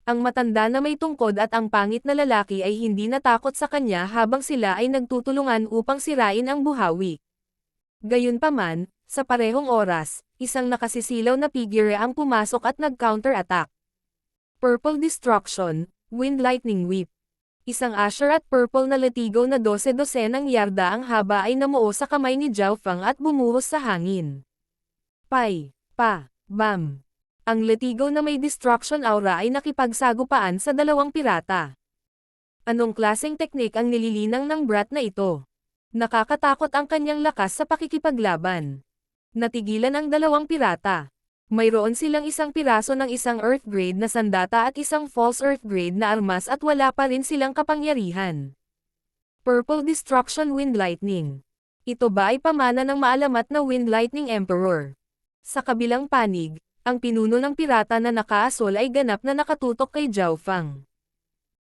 Ang matanda na may tungkod at ang pangit na lalaki ay hindi natakot sa kanya habang sila ay nagtutulungan upang sirain ang buhawi. Gayunpaman, sa parehong oras, isang nakasisilaw na figure ang pumasok at nag-counter-attack. Purple Destruction, Wind Lightning Whip. Isang Azure at purple na latigo na 12-12 yarda ang haba ay namuo sa kamay ni Zhao Feng at bumuhos sa hangin. Bam! Ang latigo na may destruction aura ay nakipagsagupaan sa 2 pirata. Anong klaseng teknik ang nililinang ng brat na ito? Nakakatakot ang kanyang lakas sa pakikipaglaban. Natigilan ang 2 pirata. Mayroon silang isang piraso ng isang Earth Grade na sandata at isang False Earth Grade na armas at wala pa rin silang kapangyarihan. Purple Destruction Wind Lightning. Ito ba ay pamana ng maalamat na Wind Lightning Emperor? Sa kabilang panig, ang pinuno ng pirata na nakaasol ay ganap na nakatutok kay Zhao Fang.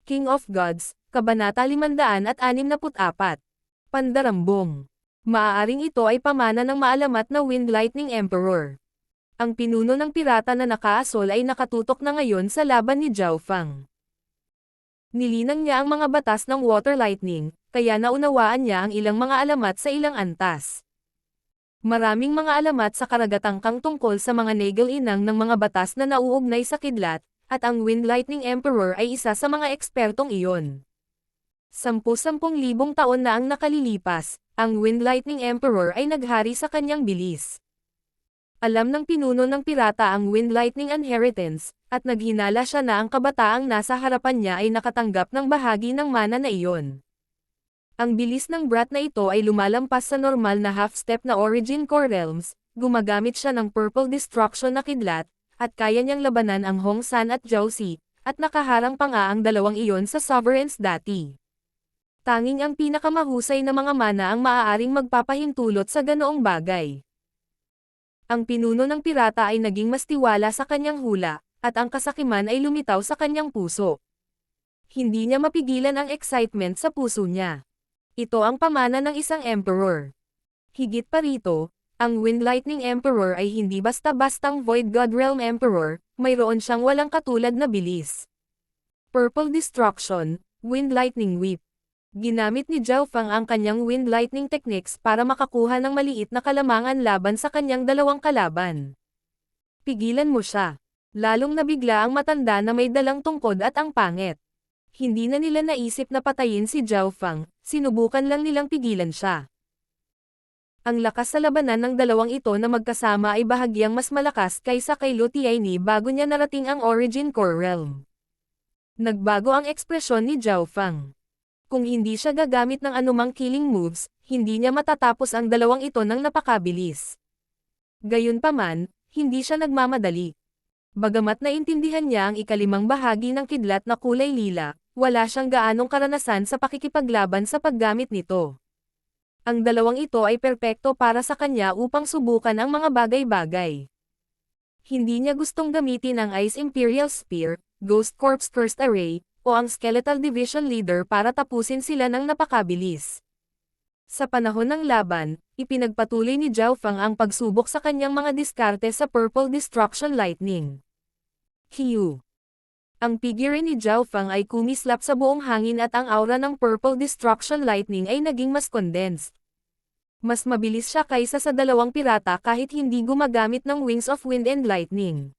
King of Gods, Kabanata 564. Pandarambong. Maaaring ito ay pamana ng maalamat na Wind Lightning Emperor. Ang pinuno ng pirata na nakaasol ay nakatutok na ngayon sa laban ni Zhao Fang. Nilinang niya ang mga batas ng Water Lightning, kaya naunawaan niya ang ilang mga alamat sa ilang antas. Maraming mga alamat sa karagatangkang tungkol sa mga nagal-inang ng mga batas na nauugnay sa kidlat, at ang Wind Lightning Emperor ay isa sa mga ekspertong iyon. 10,000 taon na ang nakalilipas, ang Wind Lightning Emperor ay naghari sa kanyang bilis. Alam ng pinuno ng pirata ang Wind Lightning Inheritance, at naghinala siya na ang kabataang nasa harapan niya ay nakatanggap ng bahagi ng mana na iyon. Ang bilis ng brat na ito ay lumalampas sa normal na half-step na Origin Core Realms, gumagamit siya ng Purple Destruction na kidlat, at kaya niyang labanan ang Hong San at Jiao Si, at nakaharang pa nga ang dalawang iyon sa Sovereigns dati. Tanging ang pinakamahusay na mga mana ang maaaring magpapahintulot sa ganoong bagay. Ang pinuno ng pirata ay naging mas tiwala sa kanyang hula, at ang kasakiman ay lumitaw sa kanyang puso. Hindi niya mapigilan ang excitement sa puso niya. Ito ang pamana ng isang emperor. Higit pa rito, ang Wind Lightning Emperor ay hindi basta-bastang Void God Realm Emperor, mayroon siyang walang katulad na bilis. Purple Destruction, Wind Lightning Whip. Ginamit ni Zhao Fang ang kanyang Wind Lightning techniques para makakuha ng maliit na kalamangan laban sa kanyang dalawang kalaban. Pigilan mo siya. Lalong nabigla ang matanda na may dalang tungkod at ang pangit. Hindi na nila naisip na patayin si Zhao Fang, sinubukan lang nilang pigilan siya. Ang lakas sa labanan ng dalawang ito na magkasama ay bahagyang mas malakas kaysa kay Lu Tianyi bago niya narating ang Origin Core Realm. Nagbago ang ekspresyon ni Zhao Fang. Kung hindi siya gagamit ng anumang killing moves, hindi niya matatapos ang dalawang ito ng napakabilis. Gayunpaman, hindi siya nagmamadali. Bagamat naintindihan niya ang ikalimang bahagi ng kidlat na kulay lila, wala siyang gaanong karanasan sa pakikipaglaban sa paggamit nito. Ang dalawang ito ay perpekto para sa kanya upang subukan ang mga bagay-bagay. Hindi niya gustong gamitin ang Ice Imperial Spear, Ghost Corpse First Array, o ang Skeletal Division Leader para tapusin sila ng napakabilis. Sa panahon ng laban, ipinagpatuloy ni Zhao Fang ang pagsubok sa kanyang mga diskarte sa Purple Destruction Lightning. Q. Ang figure ni Zhao Fang ay kumislap sa buong hangin at ang aura ng Purple Destruction Lightning ay naging mas condensed. Mas mabilis siya kaysa sa dalawang pirata kahit hindi gumagamit ng Wings of Wind and Lightning.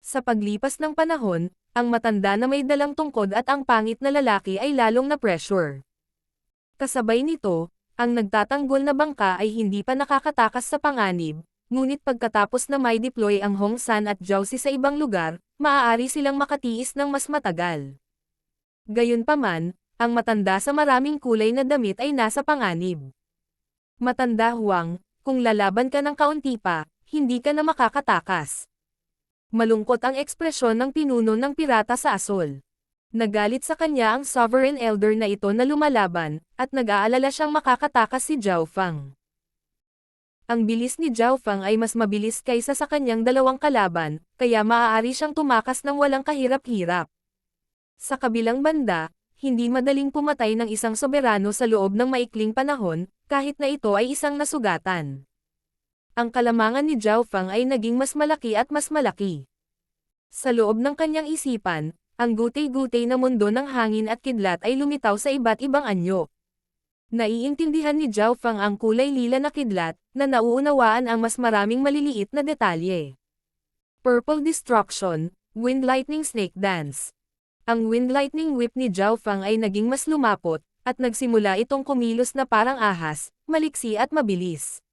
Sa paglipas ng panahon, ang matanda na may dalang tungkod at ang pangit na lalaki ay lalong na pressure. Kasabay nito, ang nagtatanggol na bangka ay hindi pa nakakatakas sa panganib, ngunit pagkatapos na may deploy ang Hong San at Jiao Si sa ibang lugar, maaari silang makatiis ng mas matagal. Gayunpaman, ang matanda sa maraming kulay na damit ay nasa panganib. Matanda Huang, kung lalaban ka ng kaunti pa, hindi ka na makakatakas. Malungkot ang ekspresyon ng pinuno ng pirata sa asol. Nagalit sa kanya ang Sovereign Elder na ito na lumalaban, at nag-aalala siyang makakatakas si Zhao Fang. Ang bilis ni Zhao Fang ay mas mabilis kaysa sa kanyang dalawang kalaban, kaya maaari siyang tumakas ng walang kahirap-hirap. Sa kabilang banda, hindi madaling pumatay ng isang soberano sa loob ng maikling panahon, kahit na ito ay isang nasugatan. Ang kalamangan ni Zhao Fang ay naging mas malaki at mas malaki. Sa loob ng kanyang isipan, ang gutay-gutay na mundo ng hangin at kidlat ay lumitaw sa iba't ibang anyo. Naiintindihan ni Zhao Fang ang kulay lila na kidlat, na nauunawaan ang mas maraming maliliit na detalye. Purple Destruction, Wind Lightning Snake Dance. Ang Wind Lightning Whip ni Zhao Fang ay naging mas lumapot, at nagsimula itong kumilos na parang ahas, maliksi at mabilis.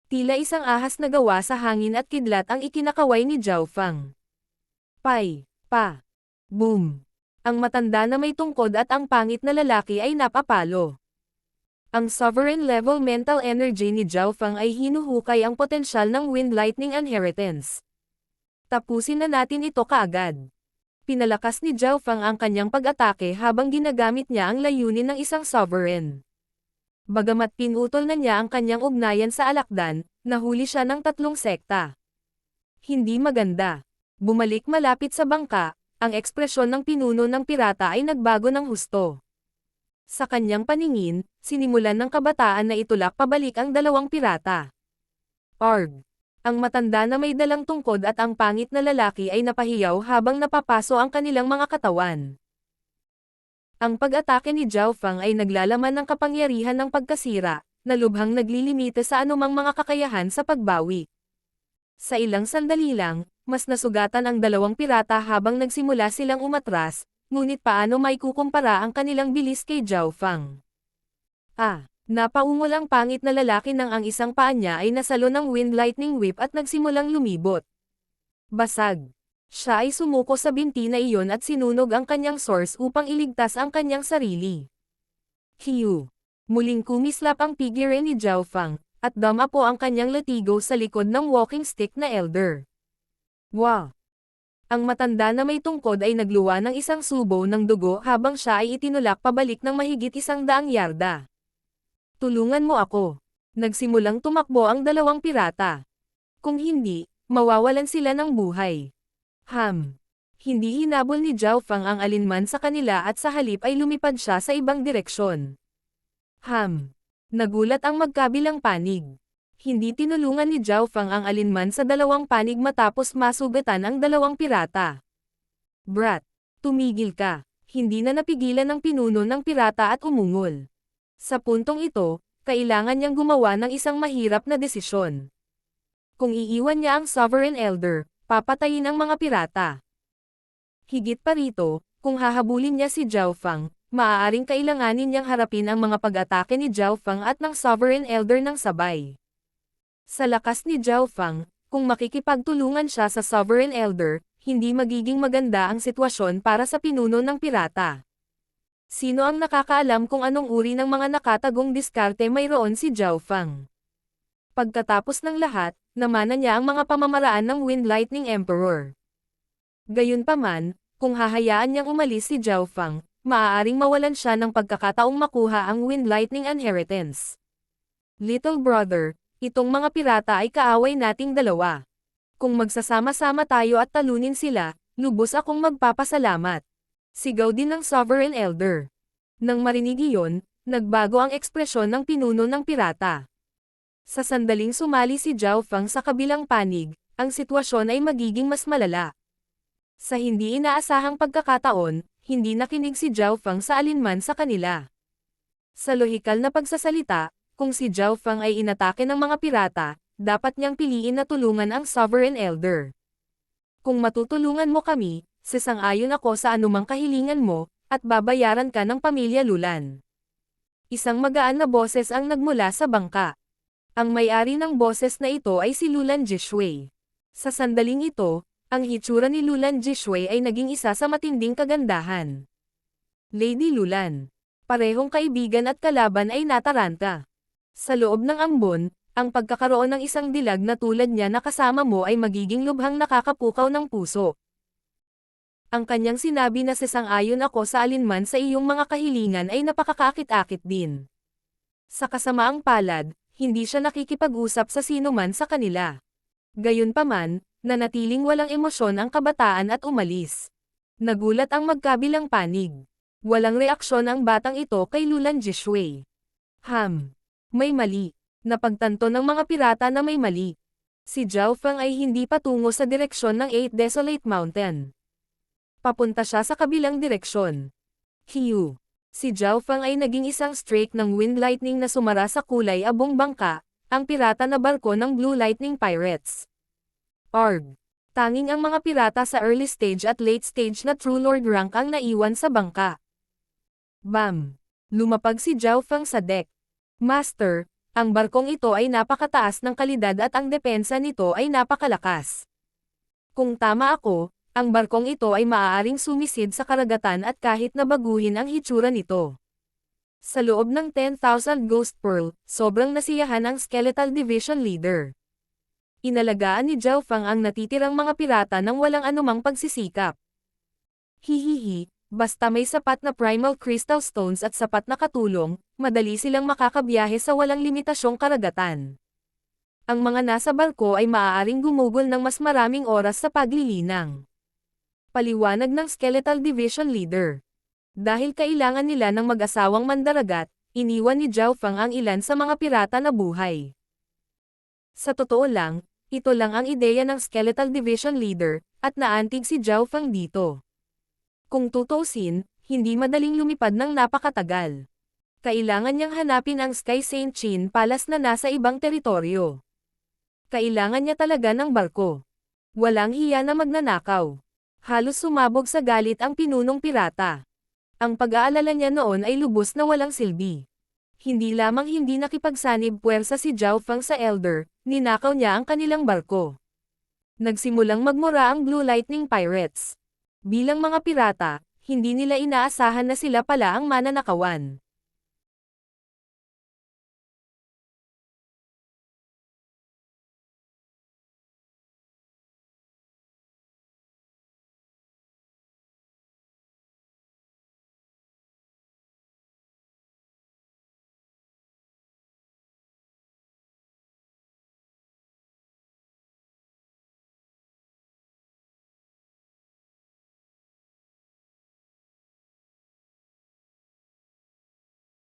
Tila isang ahas na gawa sa hangin at kidlat ang ikinakaway ni Zhao Fang. Pai, pa. Boom! Ang matanda na may tungkod at ang pangit na lalaki ay napapalo. Ang sovereign level mental energy ni Zhao Fang ay hinuhukay ang potensyal ng Wind Lightning Inheritance. Tapusin na natin ito kaagad. Pinalakas ni Zhao Fang ang kanyang pag-atake habang ginagamit niya ang layunin ng isang sovereign. Bagamat pinutol na niya ang kanyang ugnayan sa alakdan, nahuli siya ng 3 sekta. Hindi maganda. Bumalik malapit sa bangka, ang ekspresyon ng pinuno ng pirata ay nagbago ng husto. Sa kanyang paningin, sinimulan ng kabataan na itulak pabalik ang 2 pirata. Arg! Ang matanda na may dalang tungkod at ang pangit na lalaki ay napahiyaw habang napapaso ang kanilang mga katawan. Ang pag-atake ni Zhao Fang ay naglalaman ng kapangyarihan ng pagkasira, na lubhang naglilimite sa anumang mga kakayahan sa pagbawi. Sa ilang sandali lang, mas nasugatan ang 2 pirata habang nagsimula silang umatras, ngunit paano maikukumpara ang kanilang bilis kay Zhao Fang? Napaungol ang pangit na lalaki nang ang isang paa niya ay nasalo ng Wind Lightning Whip at nagsimulang lumibot. Basag. Siya ay sumuko sa binti na iyon at sinunog ang kanyang source upang iligtas ang kanyang sarili. Hiu. Muling kumislap ang figure ni Zhao Fang, at dama po ang kanyang latigo sa likod ng walking stick na elder. Wow! Ang matanda na may tungkod ay nagluwa ng isang subo ng dugo habang siya ay itinulak pabalik ng mahigit 100 yarda. Tulungan mo ako. Nagsimulang tumakbo ang 2 pirata. Kung hindi, mawawalan sila ng buhay. Hindi hinabol ni Zhao Fang ang alinman sa kanila at sa halip ay lumipad siya sa ibang direksyon. Nagulat ang magkabilang panig. Hindi tinulungan ni Zhao Fang ang alinman sa 2 panig matapos masugatan ang 2 pirata. Brat, tumigil ka. Hindi na napigilan ng pinuno ng pirata at umungol. Sa puntong ito, kailangan niyang gumawa ng isang mahirap na desisyon. Kung iiwan niya ang Sovereign Elder, papatayin ang mga pirata. Higit pa rito, kung hahabulin niya si Zhao Fang, maaaring kailanganin niyang harapin ang mga pag-atake ni Zhao Fang at ng Sovereign Elder ng sabay. Sa lakas ni Zhao Fang, kung makikipagtulungan siya sa Sovereign Elder, hindi magiging maganda ang sitwasyon para sa pinuno ng pirata. Sino ang nakakaalam kung anong uri ng mga nakatagong diskarte mayroon si Zhao Fang? Pagkatapos ng lahat, namana niya ang mga pamamaraan ng Wind Lightning Emperor. Gayunpaman, kung hahayaan niyang umalis si Zhao Fang, maaaring mawalan siya ng pagkakataong makuha ang Wind Lightning Inheritance. Little brother, itong mga pirata ay kaaway nating 2. Kung magsasama-sama tayo at talunin sila, lubos akong magpapasalamat. Sigaw din ng Sovereign Elder. Nang marinig iyon, nagbago ang ekspresyon ng pinuno ng pirata. Sa sandaling sumali si Zhao Fang sa kabilang panig, ang sitwasyon ay magiging mas malala. Sa hindi inaasahang pagkakataon, hindi nakinig si Zhao Fang sa alinman sa kanila. Sa lohikal na pagsasalita, kung si Zhao Fang ay inatake ng mga pirata, dapat niyang piliin na tulungan ang Sovereign Elder. Kung matutulungan mo kami, sasang-ayon ako sa anumang kahilingan mo, at babayaran ka ng pamilya Lulan. Isang magaan na boses ang nagmula sa bangka. Ang may-ari ng boses na ito ay si Lulan Jishui. Sa sandaling ito, ang hitsura ni Lulan Jishui ay naging isa sa matinding kagandahan. Lady Lulan. Parehong kaibigan at kalaban ay nataranta. Sa loob ng ambon, ang pagkakaroon ng isang dilag na tulad niya na kasama mo ay magiging lubhang nakakapukaw ng puso. Ang kanyang sinabi na sasang-ayon ako sa alinman sa iyong mga kahilingan ay napakakaakit-akit din. Sa kasamaang palad, hindi siya nakikipag-usap sa sino man sa kanila. Gayunpaman, nanatiling walang emosyon ang kabataan at umalis. Nagulat ang magkabilang panig. Walang reaksyon ang batang ito kay Lulan Jishui. May mali. Napagtanto ng mga pirata na may mali. Si Zhao Fang ay hindi patungo sa direksyon ng 8 Desolate Mountain. Papunta siya sa kabilang direksyon. Hiu. Si Zhao Fang ay naging isang streak ng Wind Lightning na sumara sa kulay abong bangka, ang pirata na barko ng Blue Lightning Pirates. Arg! Tanging ang mga pirata sa early stage at late stage na True Lord rank ang naiwan sa bangka. Bam! Lumapag si Zhao Fang sa deck. Master, ang barkong ito ay napakataas ng kalidad at ang depensa nito ay napakalakas. Kung tama ako, ang barkong ito ay maaaring sumisid sa karagatan at kahit na baguhin ang hitsura nito. Sa loob ng 10,000 Ghost Pearl, sobrang nasiyahan ang Skeletal Division Leader. Inalagaan ni Zhao Fang ang natitirang mga pirata nang walang anumang pagsisikap. Hihihi, basta may sapat na Primal Crystal Stones at sapat na katulong, madali silang makakabiyahe sa walang limitasyong karagatan. Ang mga nasa barko ay maaaring gumugol ng mas maraming oras sa paglilinang. Paliwanag ng Skeletal Division Leader. Dahil kailangan nila ng mag-asawang mandaragat, iniwan ni Zhao Feng ang ilan sa mga pirata na buhay. Sa totoo lang, ito lang ang ideya ng Skeletal Division Leader, at naantig si Zhao Feng dito. Kung tutuusin, hindi madaling lumipad ng napakatagal. Kailangan niyang hanapin ang Sky Saint Chin Palace na nasa ibang teritoryo. Kailangan niya talaga ng barko. Walang hiya na magnanakaw. Halos sumabog sa galit ang pinunong pirata. Ang pag-aalala niya noon ay lubos na walang silbi. Hindi lamang hindi nakipagsanib puwersa si Zhao Feng sa Elder, ninakaw niya ang kanilang barko. Nagsimulang magmura ang Blue Lightning Pirates. Bilang mga pirata, hindi nila inaasahan na sila pala ang mananakawan.